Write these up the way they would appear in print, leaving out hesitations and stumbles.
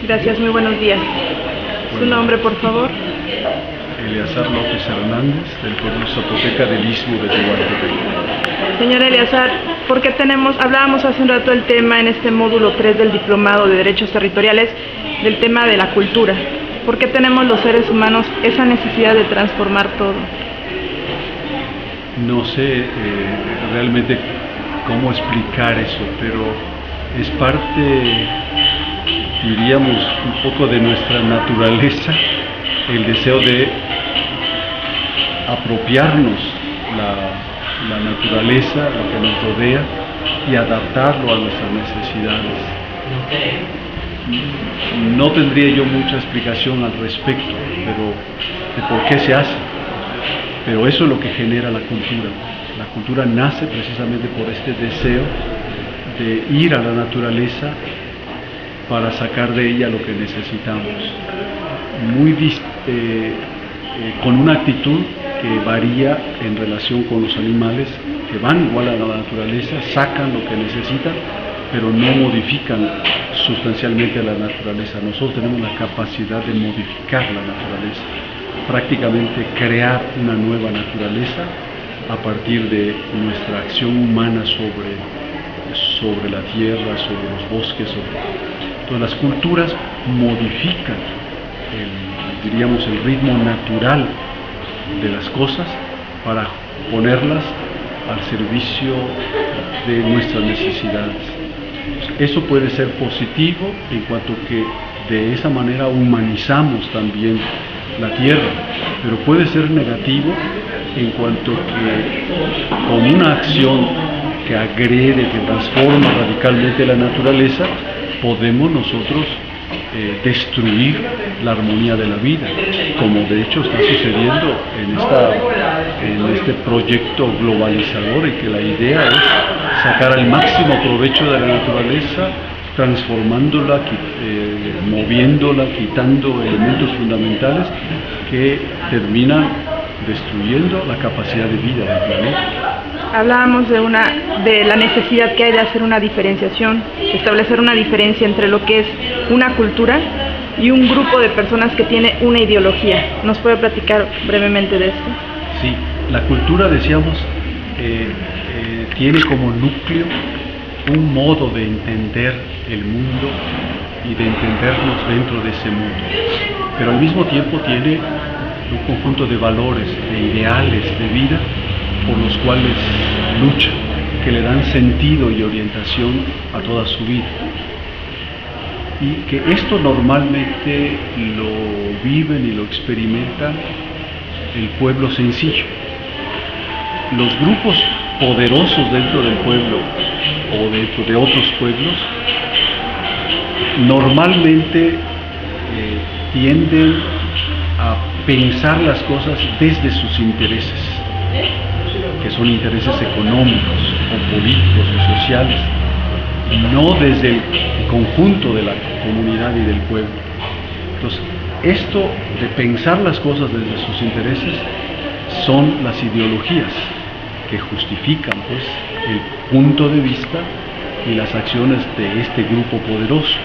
Gracias, muy buenos días. ¿Su nombre, por favor? Eleazar López Hernández, del pueblo zapoteca del Istmo de Tehuantepec. Señor Eleazar, ¿por qué hablábamos hace un rato del tema en este módulo 3 del Diplomado de Derechos Territoriales, del tema de la cultura? ¿Por qué tenemos los seres humanos esa necesidad de transformar todo? No sé realmente cómo explicar eso, pero es parte, diríamos, un poco de nuestra naturaleza, el deseo de apropiarnos la naturaleza, lo que nos rodea, y adaptarlo a nuestras necesidades. No tendría yo mucha explicación al respecto, pero de por qué se hace. Pero eso es lo que genera la cultura. La cultura nace precisamente por este deseo de ir a la naturaleza para sacar de ella lo que necesitamos. Con una actitud que varía en relación con los animales, que van igual a la naturaleza, sacan lo que necesitan, pero no modifican sustancialmente a la naturaleza. Nosotros tenemos la capacidad de modificar la naturaleza, prácticamente crear una nueva naturaleza a partir de nuestra acción humana sobre la tierra, sobre los bosques. Entonces las culturas modifican el ritmo natural de las cosas para ponerlas al servicio de nuestras necesidades. Eso puede ser positivo en cuanto que de esa manera humanizamos también la tierra, pero puede ser negativo en cuanto que con una acción que agrede, que transforma radicalmente la naturaleza, podemos nosotros destruir la armonía de la vida, como de hecho está sucediendo en este proyecto globalizador, en que la idea es sacar al máximo provecho de la naturaleza, transformándola, moviéndola, quitando elementos fundamentales que terminan destruyendo la capacidad de vida del planeta. Hablábamos de la necesidad que hay de hacer una diferenciación, establecer una diferencia entre lo que es una cultura y un grupo de personas que tiene una ideología. ¿Nos puede platicar brevemente de esto? Sí, la cultura, decíamos, tiene como núcleo un modo de entender el mundo y de entendernos dentro de ese mundo, pero al mismo tiempo tiene un conjunto de valores, de ideales de vida por los cuales lucha, que le dan sentido y orientación a toda su vida. Y que esto normalmente lo viven y lo experimentan el pueblo sencillo. Los grupos poderosos dentro del pueblo o dentro de otros pueblos normalmente tienden a pensar las cosas desde sus intereses, que son intereses económicos o políticos o sociales, no desde el conjunto de la comunidad y del pueblo. Entonces, esto de pensar las cosas desde sus intereses son las ideologías que justifican pues el punto de vista y las acciones de este grupo poderoso.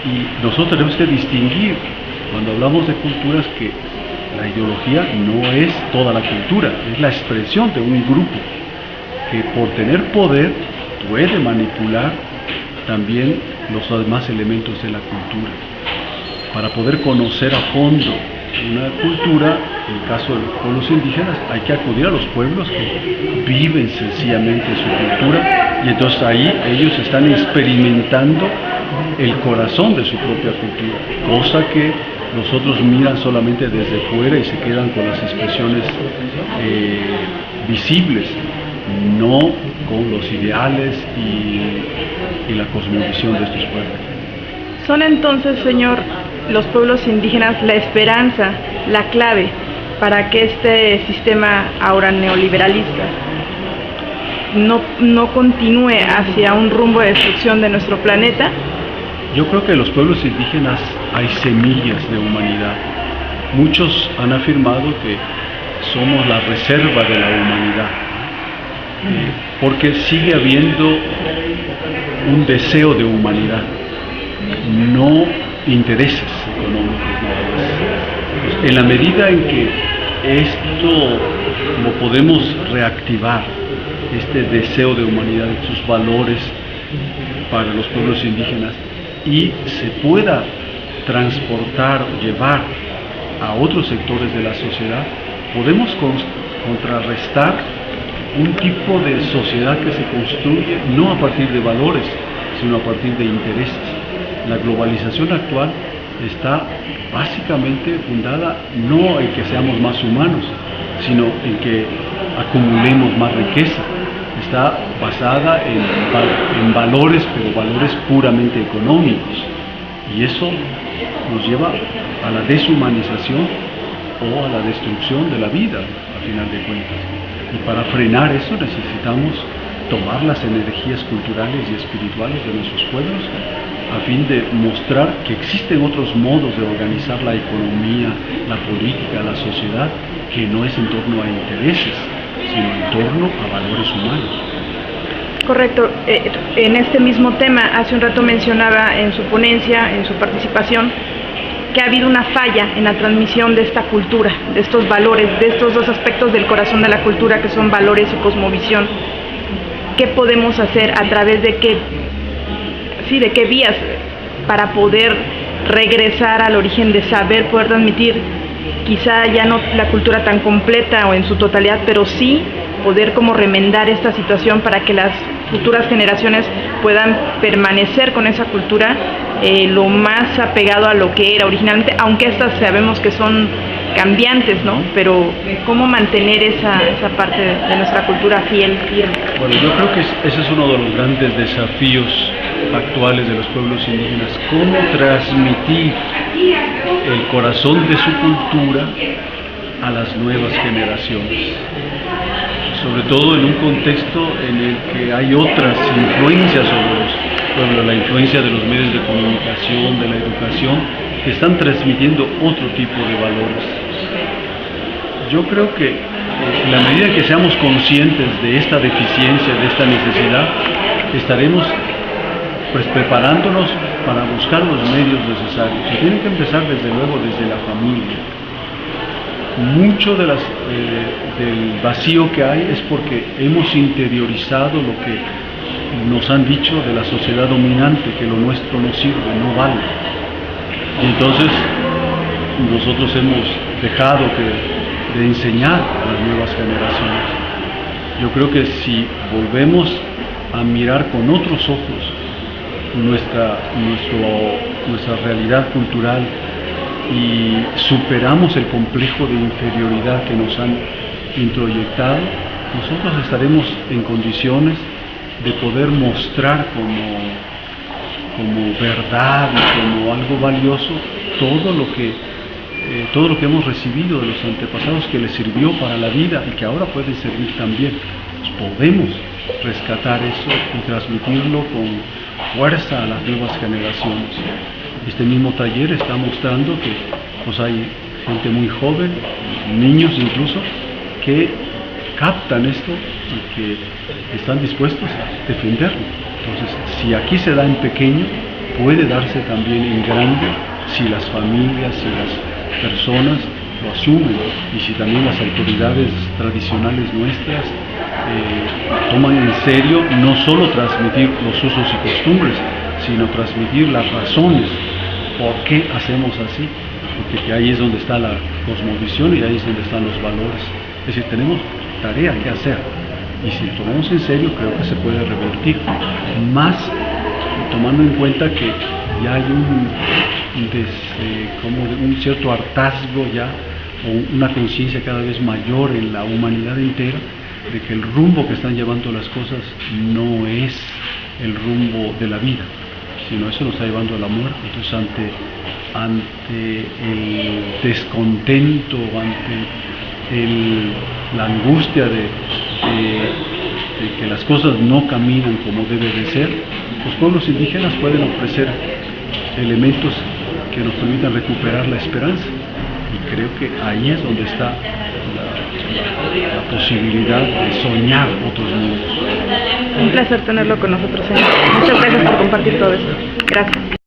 Y nosotros tenemos que distinguir, cuando hablamos de culturas, que la ideología no es toda la cultura, es la expresión de un grupo que por tener poder puede manipular también los demás elementos de la cultura. Para poder conocer a fondo una cultura, en el caso de los pueblos indígenas, hay que acudir a los pueblos que viven sencillamente su cultura, y entonces ahí ellos están experimentando el corazón de su propia cultura, cosa que los otros miran solamente desde fuera y se quedan con las expresiones visibles, no con los ideales y la cosmovisión de estos pueblos. ¿Son entonces, señor, los pueblos indígenas la esperanza, la clave para que este sistema ahora neoliberalista no continúe hacia un rumbo de destrucción de nuestro planeta? Yo creo que en los pueblos indígenas hay semillas de humanidad. Muchos han afirmado que somos la reserva de la humanidad, porque sigue habiendo un deseo de humanidad, no no intereses económicos nada más. Pues, en la medida en que esto lo podemos reactivar, este deseo de humanidad, sus valores para los pueblos indígenas, y se pueda transportar o llevar a otros sectores de la sociedad, podemos contrarrestar un tipo de sociedad que se construye no a partir de valores, sino a partir de intereses. La globalización actual está básicamente fundada no en que seamos más humanos, sino en que acumulemos más riqueza. Está basada en valores, pero valores puramente económicos. Y eso nos lleva a la deshumanización o a la destrucción de la vida, a final de cuentas. Y para frenar eso necesitamos tomar las energías culturales y espirituales de nuestros pueblos a fin de mostrar que existen otros modos de organizar la economía, la política, la sociedad, que no es en torno a intereses, sino en torno a valores humanos. Correcto. En este mismo tema, hace un rato mencionaba en su ponencia, en su participación, que ha habido una falla en la transmisión de esta cultura, de estos valores, de estos dos aspectos del corazón de la cultura que son valores y cosmovisión. ¿Qué podemos hacer a través de qué vías para poder regresar al origen de saber, poder transmitir quizá ya no la cultura tan completa o en su totalidad, pero sí poder como remendar esta situación para que las futuras generaciones puedan permanecer con esa cultura lo más apegado a lo que era originalmente, aunque estas sabemos que son cambiantes, ¿no? Pero ¿cómo mantener esa parte de nuestra cultura fiel? Bueno, yo creo que ese es uno de los grandes desafíos actuales de los pueblos indígenas, cómo transmitir el corazón de su cultura a las nuevas generaciones, sobre todo en un contexto en el que hay otras influencias sobre los pueblos, la influencia de los medios de comunicación, de la educación, que están transmitiendo otro tipo de valores. Yo creo que en la medida en que seamos conscientes de esta deficiencia, de esta necesidad, estaremos pues preparándonos para buscar los medios necesarios. Se tiene que empezar desde luego desde la familia. Mucho del vacío que hay es porque hemos interiorizado lo que nos han dicho de la sociedad dominante, que lo nuestro no sirve, no vale. Y entonces nosotros hemos dejado de enseñar a las nuevas generaciones. Yo creo que si volvemos a mirar con otros ojos nuestra realidad cultural y superamos el complejo de inferioridad que nos han introyectado, nosotros estaremos en condiciones de poder mostrar como verdad, como algo valioso, todo lo que hemos recibido de los antepasados, que les sirvió para la vida y que ahora puede servir también. Pues podemos rescatar eso y transmitirlo con fuerza a las nuevas generaciones. Este mismo taller está mostrando que pues hay gente muy joven, niños incluso, que captan esto y que están dispuestos a defenderlo. Entonces, si aquí se da en pequeño, puede darse también en grande si las familias, si las personas lo asumen, y si también las autoridades tradicionales nuestras toman en serio no solo transmitir los usos y costumbres, sino transmitir las razones por qué hacemos así, porque ahí es donde está la cosmovisión y ahí es donde están los valores. Es decir, tenemos tarea que hacer, y si lo tomamos en serio creo que se puede revertir, más tomando en cuenta que ya hay un cierto hartazgo ya, o una conciencia cada vez mayor en la humanidad entera, de que el rumbo que están llevando las cosas no es el rumbo de la vida, sino eso nos está llevando a la muerte. Entonces ante el descontento, ante la angustia de que las cosas no caminan como debe de ser, los pueblos indígenas pueden ofrecer elementos que nos permitan recuperar la esperanza, y creo que ahí es donde está la posibilidad de soñar otros mundos. Un placer tenerlo con nosotros, señor. Muchas gracias por compartir todo esto. Gracias.